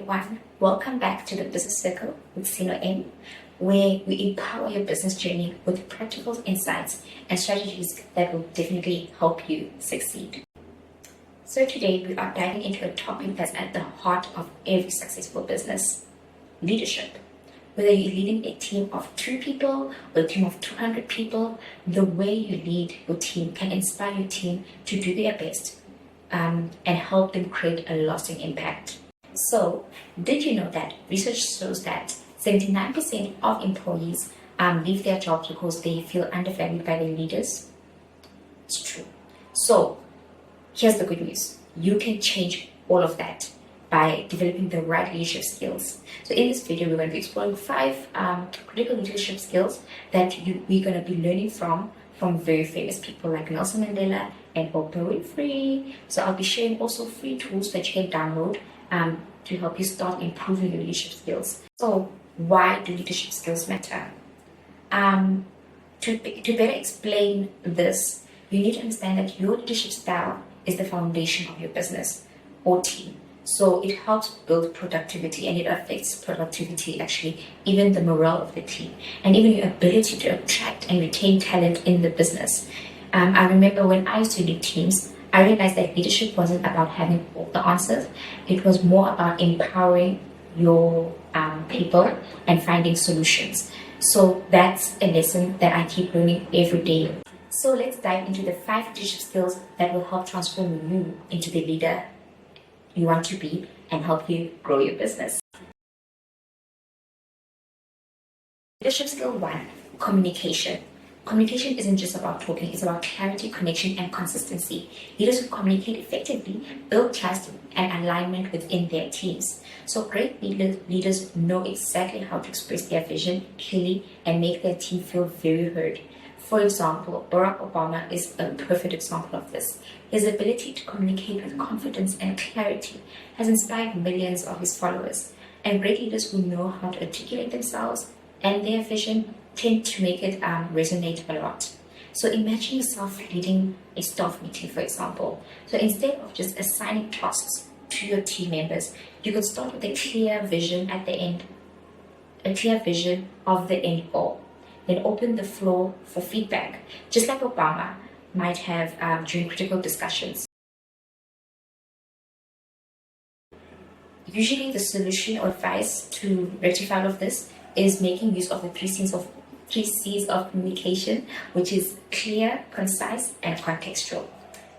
everyone, welcome back to the Business Circle with Sino M, where we empower your business journey with practical insights and strategies that will definitely help you succeed. So today we are diving into a topic that's at the heart of every successful business: leadership. Whether you're leading a team of 2 people or a team of 200 people, the way you lead your team can inspire your team to do their best and help them create a lasting impact. So, did you know that research shows that 79% of employees leave their jobs because they feel undervalued by their leaders? It's true. So, here's the good news. You can change all of that by developing the right leadership skills. So in this video, we're going to be exploring 5 critical leadership skills that we're going to be learning from very famous people like Nelson Mandela and Oprah Winfrey. So I'll be sharing also free tools that you can download to help you start improving your leadership skills. So why do leadership skills matter? To better explain this, you need to understand that your leadership style is the foundation of your business or team. So it helps build productivity, and it affects productivity, actually, even the morale of the team, and even your ability to attract and retain talent in the business. I remember when I used to lead teams, I realized that leadership wasn't about having all the answers. It was more about empowering your people and finding solutions. So that's a lesson that I keep learning every day. So let's dive into the 5 leadership skills that will help transform you into the leader you want to be and help you grow your business. Leadership skill 1, communication. Communication isn't just about talking, it's about clarity, connection, and consistency. Leaders who communicate effectively build trust and alignment within their teams. So great leaders know exactly how to express their vision clearly and make their team feel very heard. For example, Barack Obama is a perfect example of this. His ability to communicate with confidence and clarity has inspired millions of his followers. And great leaders who know how to articulate themselves and their vision tend to make it resonate a lot. So imagine yourself leading a staff meeting, for example. So instead of just assigning tasks to your team members, you could start with a clear vision at the end, a clear vision of the end goal. Then open the floor for feedback, just like Obama might have during critical discussions. Usually the solution or advice to rectify all of this is making use of the 3 C's of communication, which is clear, concise, and contextual.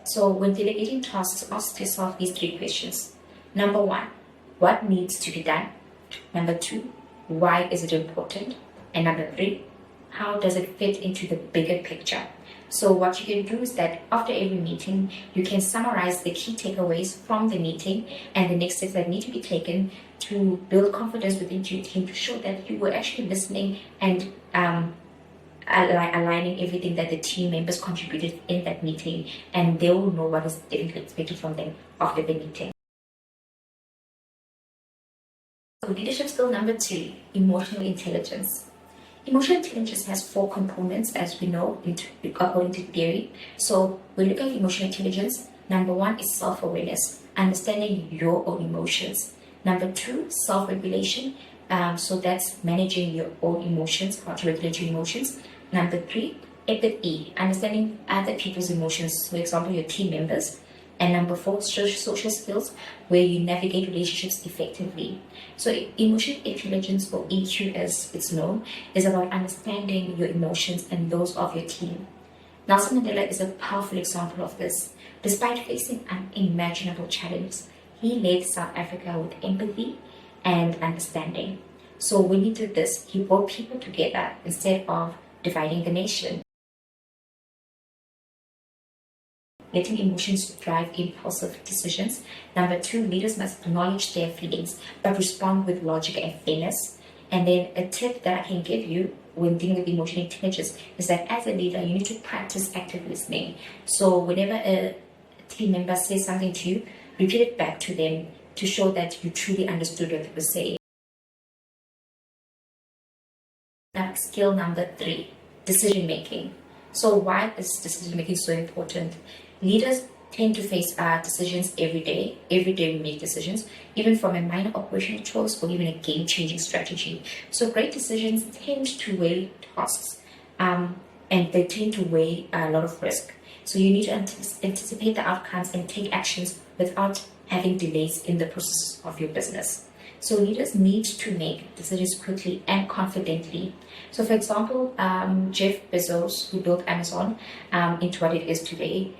So when delegating tasks, ask yourself these 3 questions. Number 1, what needs to be done? Number 2, why is it important? And number 3, how does it fit into the bigger picture? So what you can do is that after every meeting, you can summarize the key takeaways from the meeting and the next steps that need to be taken to build confidence within your team, to show that you were actually listening and aligning everything that the team members contributed in that meeting, and they will know what is definitely expected from them after the meeting. So leadership skill number 2, emotional intelligence. Emotional intelligence has 4 components, as we know, according to theory. So when we look at emotional intelligence, number 1 is self-awareness, understanding your own emotions. Number 2, self-regulation. So that's managing your own emotions, how to regulate your emotions. Number 3, empathy, understanding other people's emotions, for example, your team members. And number 4, social skills, where you navigate relationships effectively. So emotional intelligence, or EQ as it's known, is about understanding your emotions and those of your team. Nelson Nadella is a powerful example of this. Despite facing unimaginable challenges, he led South Africa with empathy and understanding. So when he did this, he brought people together instead of dividing the nation. Letting emotions drive impulsive decisions. Number 2, leaders must acknowledge their feelings but respond with logic and fairness. And then a tip that I can give you when dealing with emotional intelligence is that as a leader, you need to practice active listening. So whenever a team member says something to you, repeat it back to them to show that you truly understood what they were saying. Now, skill number 3, decision making. So why is decision making so important? Leaders tend to face decisions every day. Every day we make decisions, even from a minor operational choice or even a game-changing strategy. So great decisions tend to weigh tasks, and they tend to weigh a lot of risk. So you need to anticipate the outcomes and take actions without having delays in the process of your business. So leaders need to make decisions quickly and confidently. So for example, Jeff Bezos, who built Amazon into what it is today,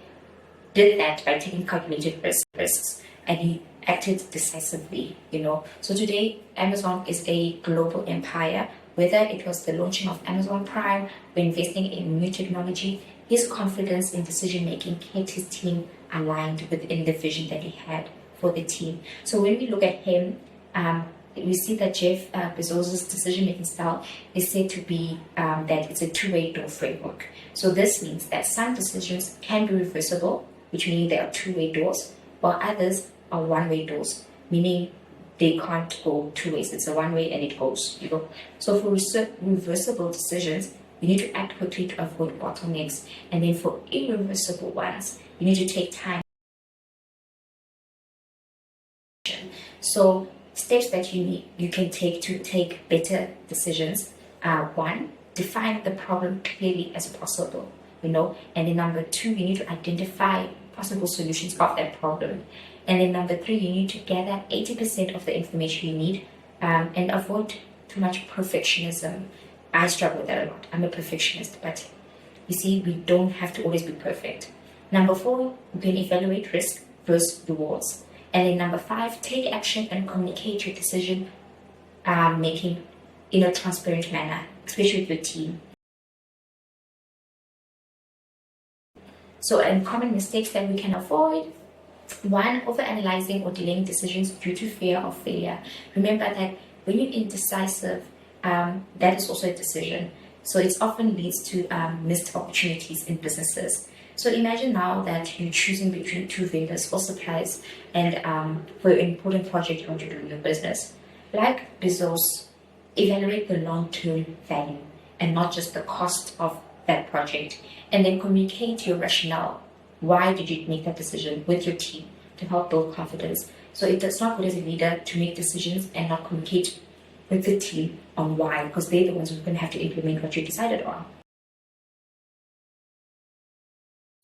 did that by taking calculated risks, and he acted decisively. So today Amazon is a global empire. Whether it was the launching of Amazon Prime or investing in new technology, his confidence in decision making kept his team aligned within the vision that he had for the team. So when we look at him, we see that Jeff Bezos' decision-making style is said to be that it's a two-way door framework. So this means that some decisions can be reversible, which means they are two-way doors, while others are one-way doors, meaning they can't go two ways. It's a one-way and it goes. So for reversible decisions, you need to act quickly to avoid bottlenecks, and then for irreversible ones, you need to take time. So steps that you can take to take better decisions are: one, define the problem clearly as possible, and then number two, you need to identify possible solutions of that problem, and then number three, you need to gather 80% of the information you need, and avoid too much perfectionism. I struggle with that a lot. I'm a perfectionist, but you see, we don't have to always be perfect. Number four, you can evaluate risk versus rewards. And then number five, take action and communicate your decision making in a transparent manner, especially with your team. So, common mistakes that we can avoid: one, overanalyzing or delaying decisions due to fear of failure. Remember that when you're indecisive, that is also a decision. So it often leads to missed opportunities in businesses. So imagine now that you're choosing between two vendors or suppliers, and for an important project you want to do in your business. Like Bezos, evaluate the long-term value and not just the cost of that project, and then communicate your rationale. Why did you make that decision with your team to help build confidence? So it's not good as a leader to make decisions and not communicate with the team on why, because they're the ones who are going to have to implement what you decided on.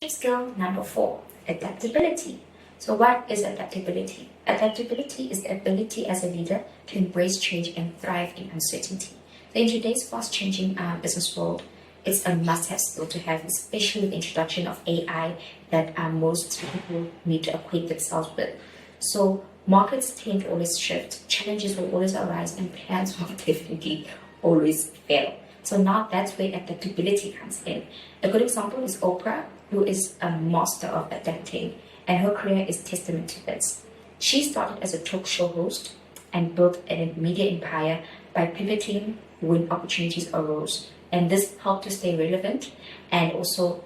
Skill number 4, adaptability. So what is adaptability? Adaptability is the ability as a leader to embrace change and thrive in uncertainty. So in today's fast-changing business world, it's a must-have skill to have, especially with the introduction of AI that most people need to acquaint themselves with. So markets tend to always shift, challenges will always arise, and plans will definitely always fail. So now that's where adaptability comes in. A good example is Oprah, who is a master of adapting, and her career is testament to this. She started as a talk show host and built a media empire by pivoting when opportunities arose. And this helped her stay relevant and also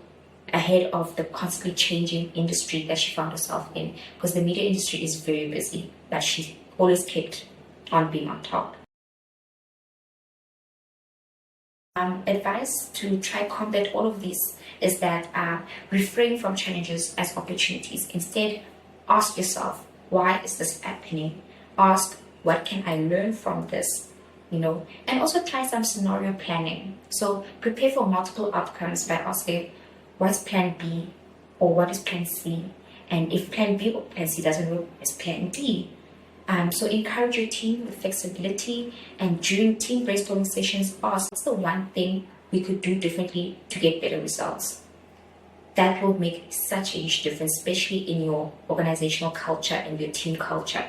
ahead of the constantly changing industry that she found herself in, because the media industry is very busy, but she always kept on being on top. Advice to try combat all of this is that refrain from challenges as opportunities. Instead, ask yourself, why is this happening? Ask, what can I learn from this? And also try some scenario planning. So prepare for multiple outcomes by asking, what's plan B or what is plan C? And if plan B or plan C doesn't work, it's plan D. So encourage your team with flexibility, and during team brainstorming sessions, ask, what's the one thing we could do differently to get better results? That will make such a huge difference, especially in your organizational culture and your team culture.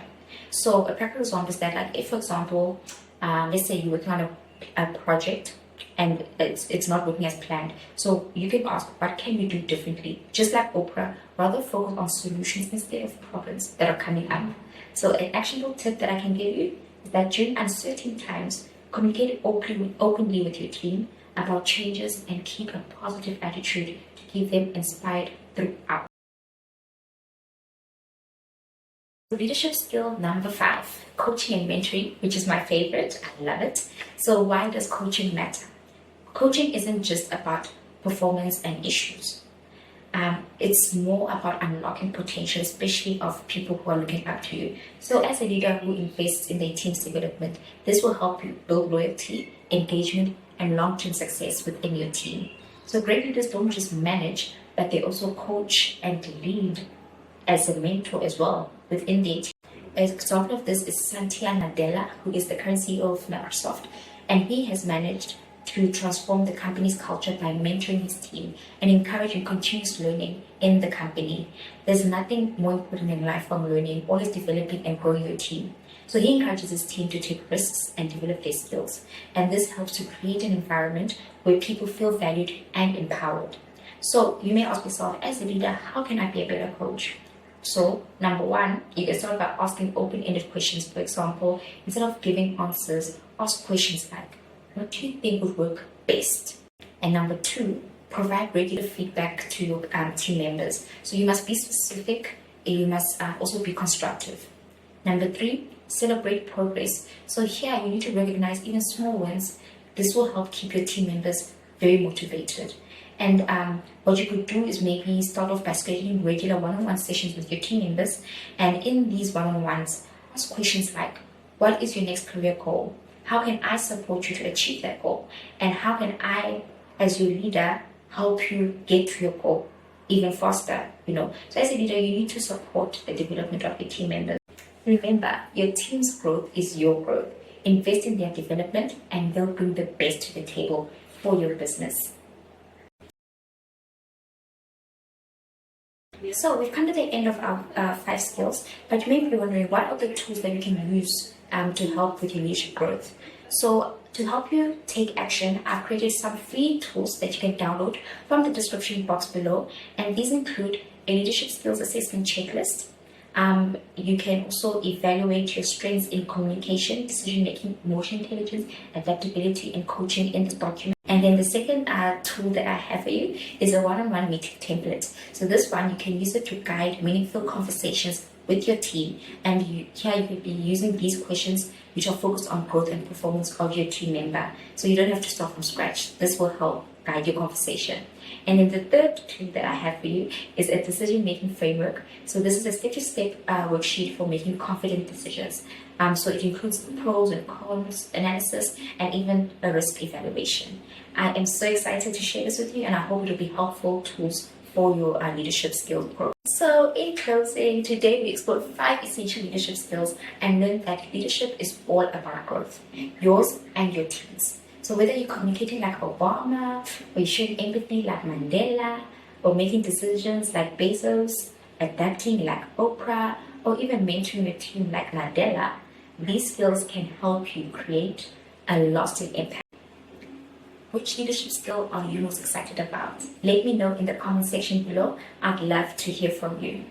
So a practical example is that, like, if, for example, let's say you're working on a project and it's not working as planned. So you can ask, what can we do differently? Just like Oprah, rather focus on solutions instead of problems that are coming up. So an actionable tip that I can give you is that during uncertain times, communicate openly with your team about changes and keep a positive attitude to keep them inspired throughout. Leadership skill number 5, coaching and mentoring, which is my favorite. I love it. So why does coaching matter? Coaching isn't just about performance and issues. It's more about unlocking potential, especially of people who are looking up to you. So as a leader who invests in their team's development, this will help you build loyalty, engagement, and long-term success within your team. So great leaders don't just manage, but they also coach and lead as a mentor as well within their team. An example of this is Satya Nadella, who is the current CEO of Microsoft, and he has managed to transform the company's culture by mentoring his team and encouraging continuous learning in the company. There's nothing more important in lifelong learning, always developing and growing your team. So he encourages his team to take risks and develop their skills. And this helps to create an environment where people feel valued and empowered. So you may ask yourself, as a leader, how can I be a better coach? So, number one, you can start by asking open-ended questions. For example, instead of giving answers, ask questions like, what do you think would work best? And number two, provide regular feedback to your team members. So you must be specific and you must also be constructive. Number three, celebrate progress. So here you need to recognize even small wins. This will help keep your team members very motivated. And what you could do is maybe start off by scheduling regular one-on-one sessions with your team members. And in these one-on-ones, ask questions like, what is your next career goal? How can I support you to achieve that goal? And how can I, as your leader, help you get to your goal even faster? So as a leader, you need to support the development of your team members. Remember, your team's growth is your growth. Invest in their development and they'll bring the best to the table for your business. So we've come to the end of our 5 skills, but you may be wondering, what are the tools that you can use to help with your leadership growth? So to help you take action, I've created some free tools that you can download from the description box below, and these include a leadership skills assessment checklist. You can also evaluate your strengths in communication, decision-making, emotional intelligence, adaptability, and coaching in this document. And then the second tool that I have for you is a one-on-one meeting template. So this one, you can use it to guide meaningful conversations with your team. And here you could be using these questions which are focused on growth and performance of your team member. So you don't have to start from scratch. This will help guide your conversation. And then the third tool that I have for you is a decision-making framework. So this is a step-to-step worksheet for making confident decisions. So it includes the pros and cons analysis and even a risk evaluation. I am so excited to share this with you, and I hope it will be helpful tools for your leadership skills program. So in closing, today we explored 5 essential leadership skills and learned that leadership is all about growth, yours and your team's. So whether you're communicating like Obama, or you're showing empathy like Mandela, or making decisions like Bezos, adapting like Oprah, or even mentoring your team like Nadella, these skills can help you create a lasting impact. Which leadership skill are you most excited about? Let me know in the comment section below. I'd love to hear from you.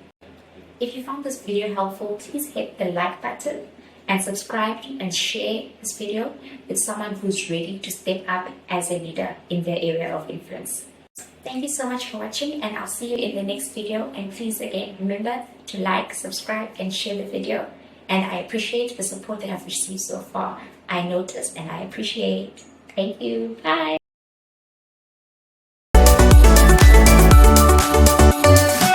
If you found this video helpful, please hit the like button and subscribe and share this video with someone who's ready to step up as a leader in their area of influence. Thank you so much for watching, and I'll see you in the next video. And please again, remember to like, subscribe, and share the video. And I appreciate the support that I've received so far. I noticed and I appreciate. Thank you. Bye.